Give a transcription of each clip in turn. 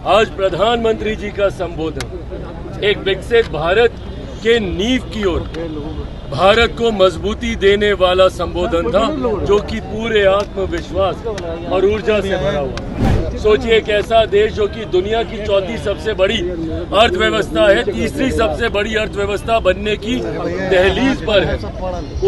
आज प्रधानमंत्री जी का संबोधन एक विकसित भारत के नींव की ओर भारत को मजबूती देने वाला संबोधन था, जो कि पूरे आत्मविश्वास और ऊर्जा से भरा हुआ। सोचिए एक ऐसा देश जो कि दुनिया की चौथी सबसे बड़ी अर्थव्यवस्था है, तीसरी सबसे बड़ी अर्थव्यवस्था बनने की दहलीज पर है,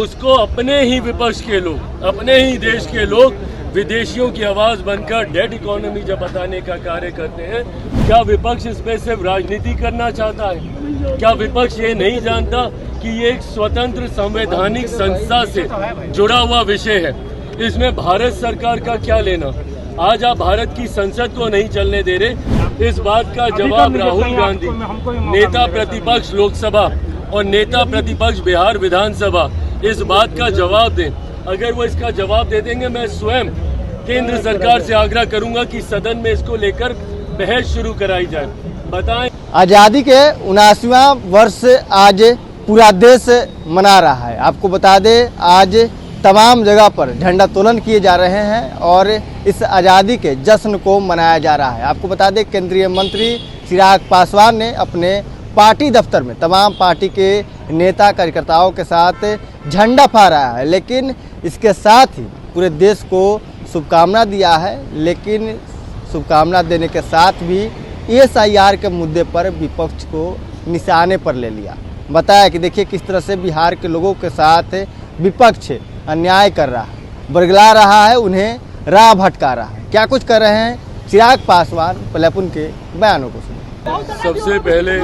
उसको अपने ही विपक्ष के लोग, अपने ही देश के लोग विदेशियों की आवाज बनकर डेड इकोनॉमी जब बताने का कार्य करते हैं। क्या विपक्ष इसमें सिर्फ राजनीति करना चाहता है? क्या विपक्ष ये नहीं जानता कि ये एक स्वतंत्र संवैधानिक संस्था से जुड़ा हुआ विषय है? इसमें भारत सरकार का क्या लेना? आज आप भारत की संसद को नहीं चलने दे रहे। इस बात का जवाब राहुल गांधी, नेता प्रतिपक्ष लोकसभा और नेता प्रतिपक्ष बिहार विधानसभा, इस बात का जवाब दें। अगर वो इसका जवाब दे देंगे, मैं स्वयं केंद्र सरकार से आग्रह करूंगा कि सदन में इसको लेकर बहस शुरू कराई जाए। बताएं। आज़ादी के 79वां वर्ष आज पूरा देश मना रहा है। आपको बता दें, आज तमाम जगह पर झंडोत्तोलन किए जा रहे हैं और इस आज़ादी के जश्न को मनाया जा रहा है। आपको बता दें, केंद्रीय मंत्री चिराग पासवान ने अपने पार्टी दफ्तर में तमाम पार्टी के नेता कार्यकर्ताओं के साथ झंडा फहराया है, लेकिन इसके साथ ही पूरे देश को शुभकामना दिया है। लेकिन शुभकामना देने के साथ भी SIR के मुद्दे पर विपक्ष को निशाने पर ले लिया। बताया कि देखिए किस तरह से बिहार के लोगों के साथ विपक्ष अन्याय कर रहा है, बरगला रहा है, उन्हें राह भटका रहा है। क्या कुछ कर रहे हैं चिराग पासवान, पहले उनके बयानों को सुनिए। सबसे पहले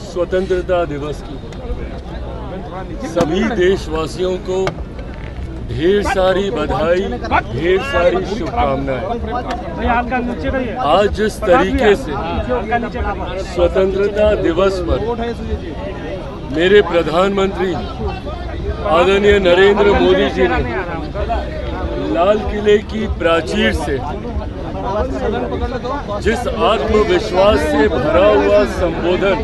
स्वतंत्रता दिवस की सभी देशवासियों को ढेर सारी बधाई, ढेर सारी शुभकामनाएं। आज जिस तरीके से स्वतंत्रता दिवस पर मेरे प्रधानमंत्री आदरणीय नरेंद्र मोदी जी ने लाल किले की प्राचीर से जिस आत्मविश्वास से भरा हुआ संबोधन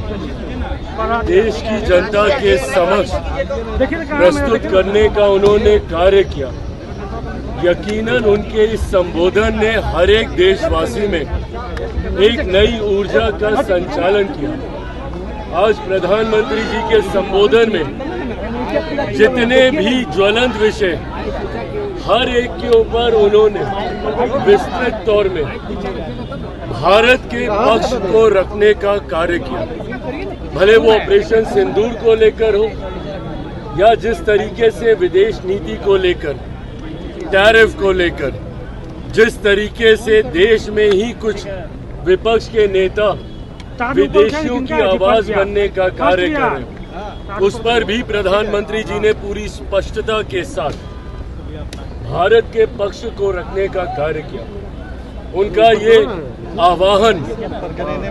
देश की जनता के समक्ष प्रस्तुत करने का उन्होंने कार्य किया, यकीनन उनके इस संबोधन ने हर एक देशवासी में एक नई ऊर्जा का संचालन किया। आज प्रधानमंत्री जी के संबोधन में जितने भी ज्वलंत विषय हर एक के ऊपर उन्होंने विस्तृत तौर में भारत के पक्ष को रखने का कार्य किया। भले वो ऑपरेशन सिंदूर को लेकर हो या जिस तरीके से विदेश नीति को लेकर, टैरिफ को लेकर, जिस तरीके से देश में ही कुछ विपक्ष के नेता विदेशियों की आवाज बनने का कार्य कर रहे हैं, उस पर भी प्रधानमंत्री जी ने पूरी स्पष्टता के साथ भारत के पक्ष को रखने का कार्य किया। उनका ये आह्वान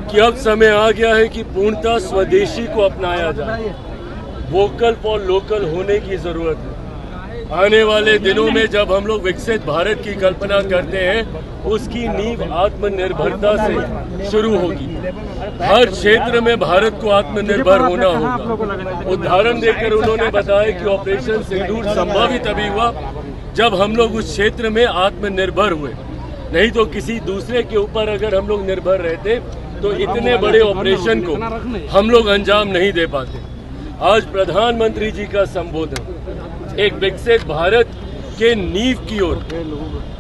कि अब समय आ गया है कि पूर्णतः स्वदेशी को अपनाया जाए, वोकल फॉर लोकल होने की जरूरत है। आने वाले दिनों में जब हम लोग विकसित भारत की कल्पना करते हैं, उसकी नींव आत्मनिर्भरता से शुरू होगी। हर क्षेत्र में भारत को आत्मनिर्भर होना होगा। उदाहरण देकर उन्होंने बताया कि ऑपरेशन सिंदूर संभव ही तभी हुआ जब हम लोग उस क्षेत्र में आत्मनिर्भर हुए। नहीं तो किसी दूसरे के ऊपर अगर हम लोग निर्भर रहते तो इतने बड़े ऑपरेशन को हम लोग अंजाम नहीं दे पाते। आज प्रधानमंत्री जी का संबोधन एक विकसित भारत के नींव की ओर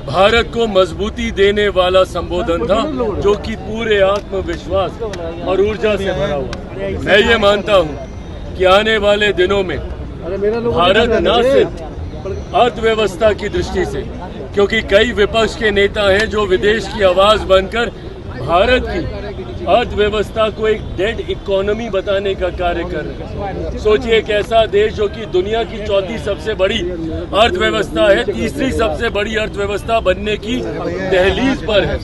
भारत को मजबूती देने वाला संबोधन था, जो कि पूरे आत्मविश्वास और ऊर्जा से भरा हुआ। मैं ये मानता हूँ कि आने वाले दिनों में भारत न सिर्फ अर्थव्यवस्था की दृष्टि से, क्योंकि कई विपक्ष के नेता हैं जो विदेश की आवाज बनकर भारत की अर्थव्यवस्था को एक डेड इकोनॉमी बताने का कार्य कर रहे हैं। सोचिए एक ऐसा देश जो कि दुनिया की चौथी सबसे बड़ी अर्थव्यवस्था है, तीसरी सबसे बड़ी अर्थव्यवस्था बनने की दहलीज पर है,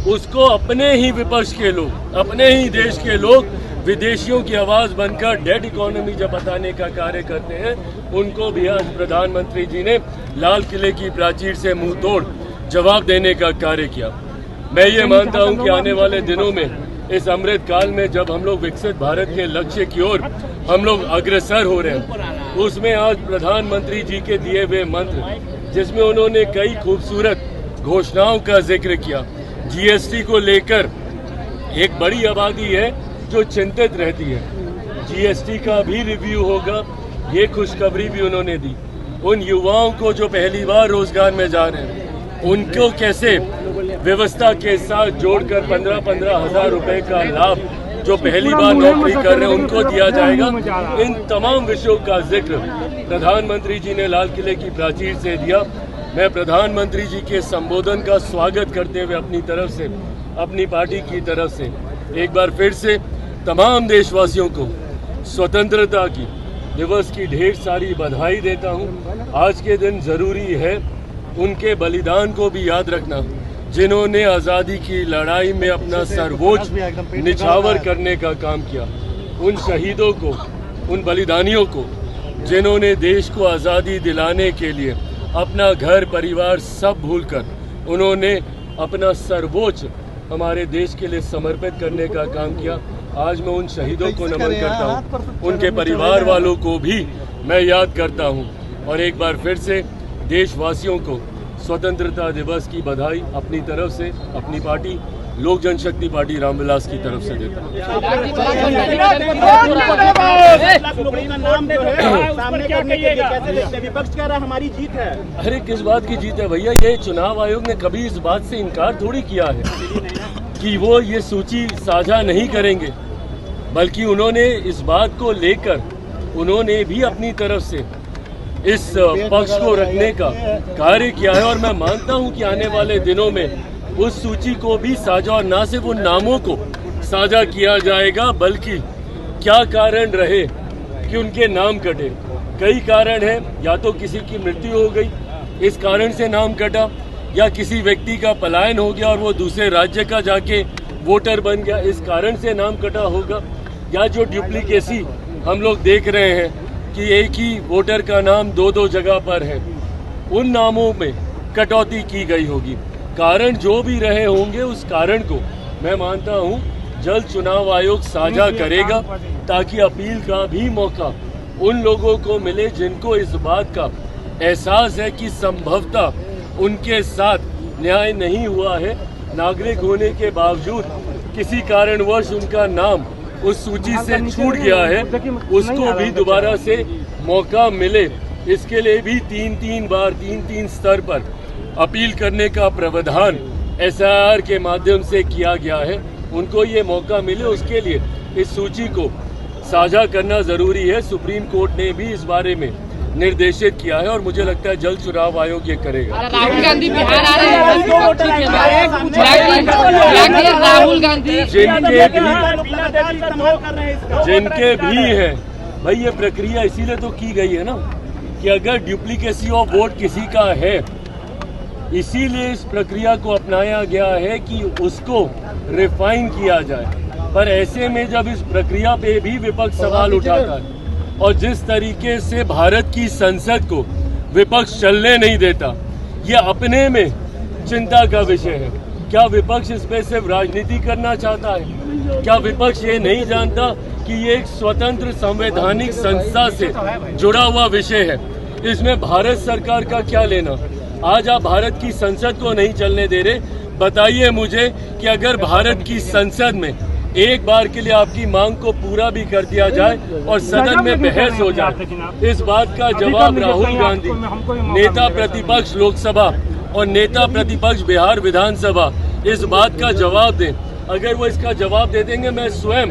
उसको अपने ही विपक्ष के लोग, अपने ही देश के लोग विदेशियों की आवाज बनकर डेड इकोनॉमी जब बताने का कार्य करते हैं, उनको भी आज प्रधानमंत्री जी ने लाल किले की प्राचीर से मुंह तोड़ जवाब देने का कार्य किया। मैं ये मानता हूं कि आने वाले दिनों में इस अमृत काल में जब हम लोग विकसित भारत के लक्ष्य की ओर हम लोग अग्रसर हो रहे हैं, उसमें आज प्रधानमंत्री जी के दिए हुए मंत्र, जिसमें उन्होंने कई खूबसूरत घोषणाओं का जिक्र किया, GST को लेकर एक बड़ी आबादी है जो चिंतित रहती है। जीएसटी का भी रिव्यू होगा, ये खुशखबरी भी उन्होंने दी। उन युवाओं को जो पहली बार रोजगार में जा रहे हैं, उनको कैसे व्यवस्था के साथ जोड़कर 15-15 हज़ार रुपए का लाभ जो पहली बार नौकरी कर रहे हैं उनको दिया जाएगा। इन तमाम विषयों का जिक्र प्रधानमंत्री जी ने लाल किले की प्राचीर से दिया। मैं प्रधानमंत्री जी के संबोधन का स्वागत करते हुए अपनी तरफ से, अपनी पार्टी की तरफ से एक बार फिर से तमाम देशवासियों को स्वतंत्रता की दिवस की ढेर सारी बधाई देता हूं। आज के दिन जरूरी है उनके बलिदान को भी याद रखना, जिन्होंने आज़ादी की लड़ाई में अपना सर्वोच्च निछावर करने का काम किया। उन शहीदों को, उन बलिदानियों को, जिन्होंने देश को आज़ादी दिलाने के लिए अपना घर परिवार सब भूलकर उन्होंने अपना सर्वोच्च हमारे देश के लिए समर्पित करने का काम किया। आज मैं उन शहीदों को नमन करता हूं, उनके परिवार वालों को भी मैं याद करता हूं और एक बार फिर से देशवासियों को स्वतंत्रता दिवस की बधाई अपनी तरफ से, अपनी पार्टी लोक जनशक्ति पार्टी रामविलास की तरफ से देता हूं। विपक्ष कह रहा हमारी जीत है। अरे किस बात की जीत है भैया? ये चुनाव आयोग ने कभी इस बात से इनकार थोड़ी किया है कि वो ये सूची साझा नहीं करेंगे, बल्कि उन्होंने इस बात को लेकर उन्होंने भी अपनी तरफ से इस पक्ष को रखने का कार्य किया है। और मैं मानता हूं कि आने वाले दिनों में उस सूची को भी साझा, और न सिर्फ उन नामों को साझा किया जाएगा, बल्कि क्या कारण रहे कि उनके नाम कटे। कई कारण हैं, या तो किसी की मृत्यु हो गई इस कारण से नाम कटा, या किसी व्यक्ति का पलायन हो गया और वो दूसरे राज्य का जाके वोटर बन गया, इस कारण से नाम कटा होगा, या जो डुप्लीकेसी हम लोग देख रहे हैं कि एक ही वोटर का नाम दो जगह पर है, उन नामों में कटौती की गई होगी। कारण जो भी रहे होंगे, उस कारण को मैं मानता हूं जल्द चुनाव आयोग साझा करेगा, ताकि अपील का भी मौका उन लोगों को मिले जिनको इस बात का एहसास है कि संभवतः उनके साथ न्याय नहीं हुआ है। नागरिक होने के बावजूद किसी कारणवश उनका नाम उस सूची से छूट गया है, उसको भी दोबारा से मौका मिले। इसके लिए भी तीन स्तर पर अपील करने का प्रावधान SIR के माध्यम से किया गया है। उनको ये मौका मिले, उसके लिए इस सूची को साझा करना जरूरी है। सुप्रीम कोर्ट ने भी इस बारे में निर्देशित किया है और मुझे लगता है जल्द चुनाव आयोग ये करेगा। राहुल गांधी बिहार आ रहे हैं, राहुल गांधी जिनके भी हैं भाई, ये प्रक्रिया इसीलिए तो की गई है ना कि अगर डुप्लीकेसी ऑफ वोट किसी का है, इसीलिए इस प्रक्रिया को अपनाया गया है कि उसको रिफाइन किया जाए। पर ऐसे में जब इस प्रक्रिया पे भी विपक्ष सवाल उठाता है और जिस तरीके से भारत की संसद को विपक्ष चलने नहीं देता, ये अपने में चिंता का विषय है। क्या विपक्ष इस पे सिर्फ राजनीति करना चाहता है? क्या विपक्ष ये नहीं जानता कि ये एक स्वतंत्र संवैधानिक संस्था से जुड़ा हुआ विषय है? इसमें भारत सरकार का क्या लेना? आज आप भारत की संसद को नहीं चलने दे रहे। बताइए मुझे कि अगर भारत की संसद में एक बार के लिए आपकी मांग को पूरा भी कर दिया जाए और सदन में बहस हो जाए, इस बात का जवाब राहुल गांधी, नेता प्रतिपक्ष लोकसभा और नेता प्रतिपक्ष बिहार विधानसभा, इस बात का जवाब दें। अगर वो इसका जवाब दे देंगे, मैं स्वयं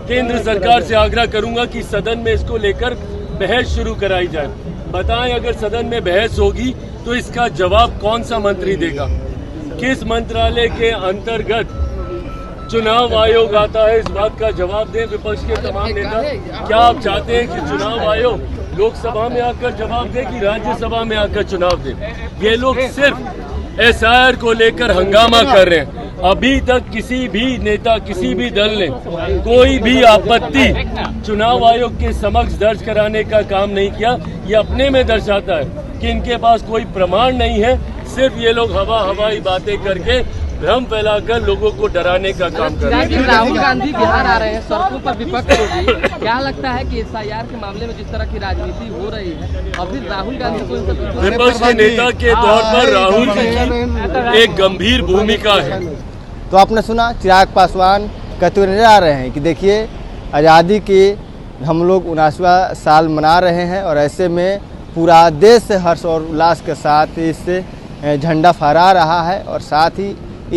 केंद्र सरकार से आग्रह करूंगा कि सदन में इसको लेकर बहस शुरू कराई जाए। बताएं, अगर सदन में बहस होगी तो इसका जवाब कौन सा मंत्री देगा? किस मंत्रालय के अंतर्गत चुनाव आयोग आता है? इस बात का जवाब दें विपक्ष के तमाम नेता। क्या आप चाहते हैं कि चुनाव आयोग लोकसभा में आकर जवाब दे कि राज्यसभा में आकर चुनाव दे? ये लोग सिर्फ SIR को लेकर हंगामा कर रहे हैं। अभी तक किसी भी नेता, किसी भी दल ने कोई भी आपत्ति चुनाव आयोग के समक्ष दर्ज कराने का काम नहीं किया। ये अपने में दर्शाता है कि इनके पास कोई प्रमाण नहीं है, सिर्फ ये लोग हवाई बातें करके भ्रम फैलाकर लोगों को डराने का काम कर रहे हैं। राहुल गांधी बिहार आ रहे हैं, सड़कों पर विपक्ष होगी। क्या लगता है कि SIR के मामले में जिस तरह की राजनीति हो रही है, अभी राहुल गांधी को विपक्ष के नेता के तौर पर राहुल जी की एक गंभीर भूमिका है। तो आपने सुना चिराग पासवान कहते हुए नजर आ रहे हैं कि देखिए आज़ादी के हम लोग 79वां साल मना रहे हैं और ऐसे में पूरा देश हर्ष और उल्लास के साथ इस झंडा फहरा रहा है। और साथ ही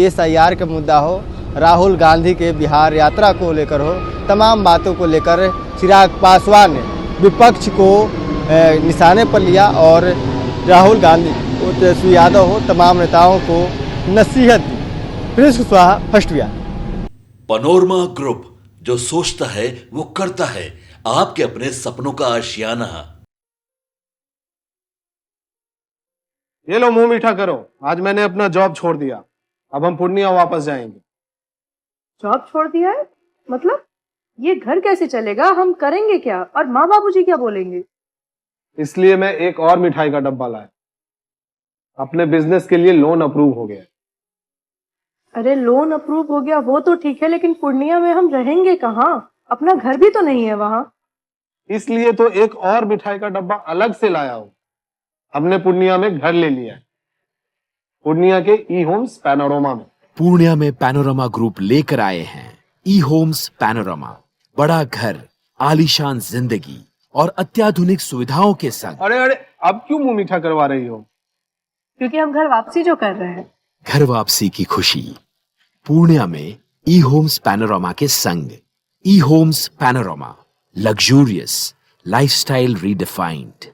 SIR का मुद्दा हो, राहुल गांधी के बिहार यात्रा को लेकर हो, तमाम बातों को लेकर चिराग पासवान ने विपक्ष को निशाने पर लिया और राहुल गांधी, तेजस्वी यादव हो, तमाम नेताओं को नसीहत दी। Prince Kushwaha, first Bihar. Panorama group, जो सोचता है वो करता है, आपके अपने सपनों का आशियाना। ये लो मुंह मीठा करो, आज मैंने अपना जॉब छोड़ दिया, अब हम पूर्णिया वापस जाएंगे। जॉब छोड़ दिया है? मतलब ये घर कैसे चलेगा? हम करेंगे क्या? और माँ बाबूजी क्या बोलेंगे? इसलिए मैं एक और मिठाई का डब्बा लाया। अपने बिजनेस के लिए लोन अप्रूव हो गया। अरे लोन अप्रूव हो गया वो तो ठीक है, लेकिन पूर्णिया में हम रहेंगे कहाँ? अपना घर भी तो नहीं है वहाँ। इसलिए तो एक और मिठाई का डब्बा अलग से लाया हूँ। हमने पूर्णिया में घर ले लिया है, पूर्णिया के E-Homes पैनोरमा में। पूर्णिया में पैनोरमा ग्रुप लेकर आए हैं E-Homes पैनोरमा। बड़ा घर, आलीशान जिंदगी और अत्याधुनिक सुविधाओं के संग। अरे अब क्यों मुंह मीठा करवा रही हो? क्योंकि हम घर वापसी जो कर रहे हैं। घर वापसी की खुशी पूर्णिया में E-Homes पैनोरमा के संग। E-Homes panorama, luxurious lifestyle redefined.